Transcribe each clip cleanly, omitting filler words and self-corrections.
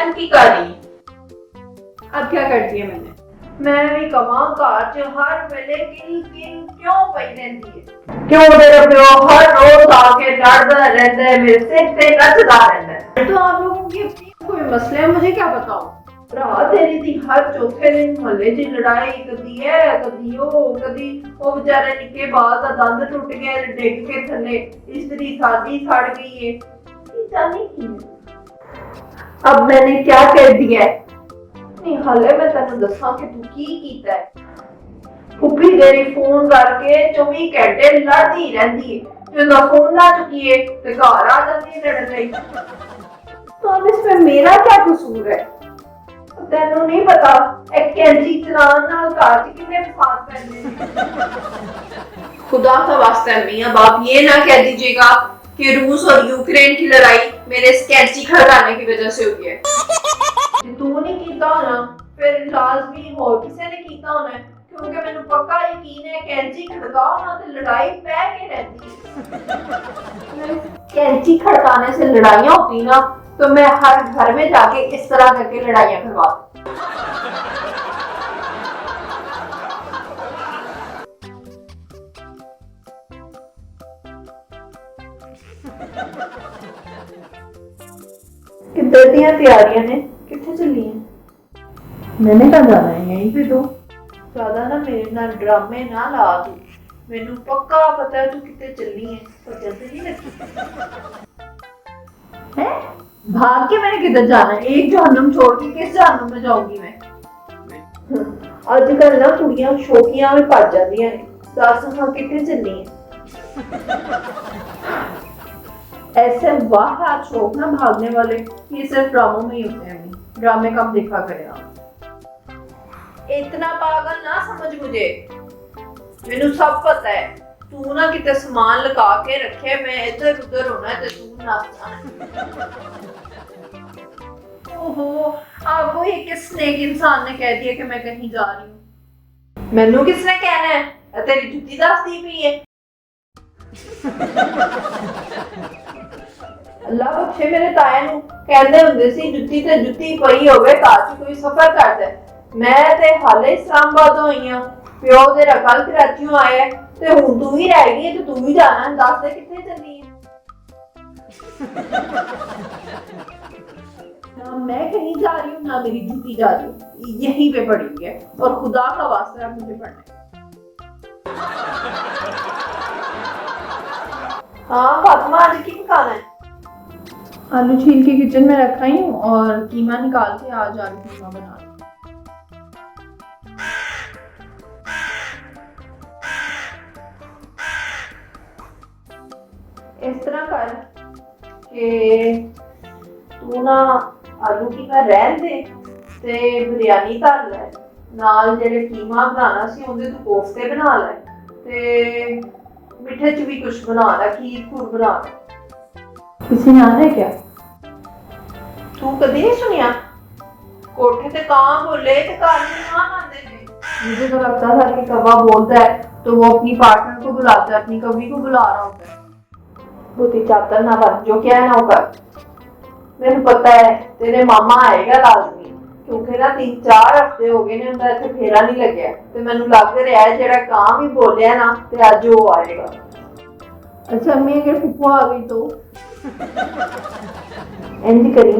तू की कर रही? अब क्या करती है मैंने? मैं भी कमा घर च हर वेले किल किल क्यों पई रहंदी है? क्यों तेरा प्यो हर रोज आके लड़दा रहता है, मेरे सिर पे नचदा रहता है। तो आप लोगों की अपनी कोई मसले है, मुझे क्या बताओ। भरा तेरी दी हर चौथे दिन मोहल्ले च लड़ाई, कदी है कदी ओ बेचारे निक्के बाल दा दंद टुट गया, डिग के थल्ले इस्त्री शादी सड़ गई है। ये जानी की है? अब मैंने क्या कर दिया है? नहीं हाले मैं तेन दसा कि तू की कीता है। फुप्पी तेरी फोन करके 24 घंटे लड़दी रहंदी है, जो फोन ना चुकीए ते घर आ जाती है लड़न लई। तो अब इसमें मेरा क्या कसूर है? तेनू नहीं पता एक कैंची चलान नाल घर च कितने फसाद करने। खुदा का वास्ता मियां बाप ये ना कह दीजिएगा कि रूस और यूक्रेन की लड़ाई मेरे कैंची खड़काने की वजह से हुई है। तू नहीं कीता होना, फिर लाजमी और किसी ने कीता होना है, क्योंकि मैंने पक्का यकीन है कैंची खड़काओ ना तो लड़ाई पै के रहती है। कैंची खड़काने से लड़ाइयां होती ना तो मैं हर घर में जाके इस तरह करके लड़ाइयां करवा। किधर दी तैयारियां ने, किथे चली हैं? मैंने कहा जाना है यहीं पे तो। ज्यादा ना मेरे नाल ड्रामे ना ला तू, मैनू पक्का पता है तू किथे चली है, पर जल्दी नहीं लगी है भाग के मैंने किधर जाना है? एक जहन्नुम छोड़ के किस जहन्नुम में जाऊंगी मैं? आजकल ना कुड़ियां शौकियां में भज जांदियां ने, दस हां किथे चली है? ऐसे वाह शौक ना भागने वाले ये सिर्फ ड्रामों में ही होते हैं। ड्रामे कम देखा करें आप। इतना पागल ना समझ मुझे, मैनू सब पता है। तू ना किते सामान लगा के रखे, मैं इधर उधर होना है ते तू नाचना। ओहो आपको ये किस नेक इंसान ने कह दिया कि मैं कहीं जा रही हूँ? मैनू किसने कहना है? तेरी जुत्ती दसदी पई है। अल्लाह बख्शे मेरे ताया नू कहंदे हुंदे सी जुत्ती ते जुत्ती पई होवे घर च कोई सफर करदा। मैं ते हाले इस्लामाबाद होई हां, प्यो तेरा कल कराचीओ आया ते हुण तू ही रह गई है, तो तू ही जाना है। दस दे किथे चली है? ना मैं कहीं जा रही हूँ ना मेरी जुत्ती जा रही है, यहीं पे पड़ी है और खुदा का वास्ता मुझे पढ़ना है। हाँ फातिमा आज की पकाना है? आलू छील के किचन में रखा ही हूँ और कीमा निकाल के आज आलू कीमा बना रही हूँ। इस तरह कर कि तू ना आलू कीमा रहन दे ते बिरयानी धर ले, नाल जेड़े कीमा बनाना सी उहदे तू कोफ्ते बना ले ते मिठे च भी कुछ बना ले, खीर खूर बना ले। किसी ने आना है क्या? तू कभी नहीं सुनिया कोठे ते कां बोले ते घर में मेहमान आते थे? मुझे तो लगता था कि कौवा बोलता है तो वो अपनी पार्टनर को बुलाता है, अपनी कौवी को बुला रहा होता है। बुद्धि चातर ना बन, जो क्या है ना वो कर। मैंने पता है तेरे मामा आएगा लाजमी, क्योंकि ना 3-4 हफ्ते हो गए ने उनका इत्थे फेरा नहीं लगया ते मैनू लग रहा है जेड़ा काम ही बोलिया ना ते अज वो आएगा। अच्छा अम्मी अगर फुप्पो आ गई तो? इंज करी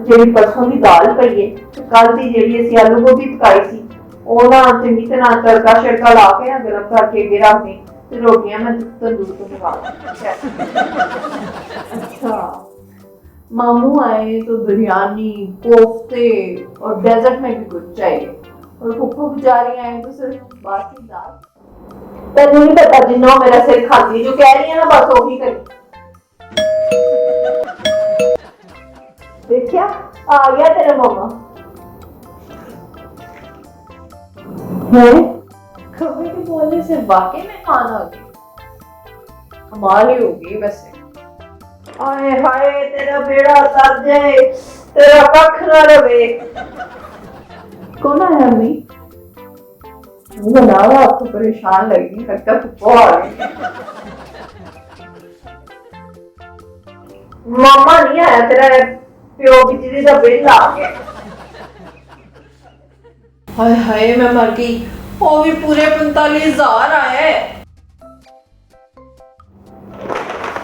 जेड़ी परसों की दाल पई है कल दी जेड़ी असी आलू गोभी पकाई सी ਉਹ ਨਾ ਚੰਗੀ ਤਰ੍ਹਾਂ ਤੜਕਾ ਛੜਕਾ ਲਾ ਕੇ ਨਾ ਗਰਮ ਕਰਕੇ ਅੱਗੇ ਰੱਖ ਦੇ ਤੇ ਰੋਟੀਆਂ ਮੈਂ ਤੰਦੂਰ ਤੋਂ ਪਕਾ ਲਾਂ। अच्छा मामू आए तो बिरयानी कोफ्ते और डेजर्ट में भी कुछ चाहिए, और फुप्पू बेचारी आए तो सिर्फ बासी दाल। तेनू नहीं पता जिन्ना मेरा सिर खाती, जो कह रही है ना बस वही करी। देखिया आ गया तेरा मामा। कभी भी बोलने से वाकई में खाना आ गया, कमाल ही होगी वैसे। आए हाय तेरा बेड़ा सर जाए, तेरा कख ना रवे। कौन आया अम्मी? बनावा आपको परेशान लगी, लगता फुप्पो आ गई। ਮਾਮਾ ਨਹੀਂ ਆਇਆ ਤੇਰਾ ਪਿਓ ਬਿਜਲੀ ਦਾ ਬਿੱਲ ਆ ਕੇ। ਹਾਏ ਹਾਏ ਮੈਂ ਮਰ ਗਈ। ਉਹ ਵੀ ਪੂਰੇ 45,000 ਆਇਆ ਹੈ।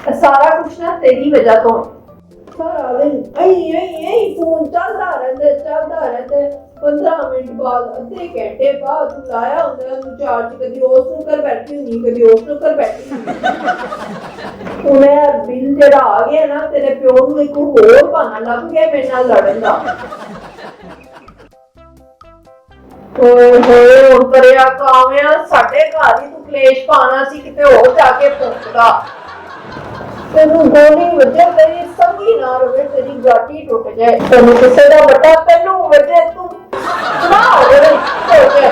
ਇਹ ਸਾਰਾ ਕੁਛ ਨਾ ਤੇਰੀ ਵਜ੍ਹਾ ਤੋਂ। ਸਾਰਾ ਦਿਨ ਐਂ ਫੋਨ ਚੱਲਦਾ ਰਹਿੰਦਾ 15 ਮਿੰਟ ਬਾਅਦ ਅੱਧੇ ਘੰਟੇ ਬਾਅਦ ਤੂੰ ਲਾਇਆ ਹੁੰਦਾ ਉਹਨੂੰ ਚਾਰਜ, ਕਦੀ ਉਸ ਨੂੰ ਕਰ ਬੈਠੀ ਹੁੰਦੀ ਕਦੀ ਉਸ ਨੂੰ ਕਰ ਬੈਠੀ ਹੁੰਦੀ। ਹੁਣ ਇਹ ਬਿੱਲ ਜਿਹੜਾ ਆ ਗਿਆ ਨਾ ਤੇਰੇ ਪਿਓ ਨੂੰ ਇੱਕ ਹੋਰ ਬਹਾਨਾ ਲੱਭ ਗਿਆ ਮੇਰੇ ਨਾਲ ਲੜਨ ਦਾ। ਓਏ ਹੋਏ ਹੁਣ ਕਰਿਆ ਕਾਮਿਆ, ਸਾਡੇ ਘਰ ਹੀ ਤੂੰ ਕਲੇਸ਼ ਪਾਣਾ ਸੀ, ਕਿਤੇ ਹੋਰ ਜਾ ਕੇ ਪੁੱਛਦਾ। ਤੈਨੂੰ ਗੋਲੀ ਵਜੇ ਤੇਰੀ ਸੰਗੀ ਨਾ ਰਵੇ, ਤੇਰੀ ਗਾਟੀ ਟੁੱਟ ਜਾਏ। ਤੈਨੂੰ ਕਿਸੇ ਦਾ ਵੱਡਾ ਤੈਨੂੰ ਵਜੇ ਤੂੰ ਨਾ ਹੋਵੇ ਹੋ ਗਿਆ।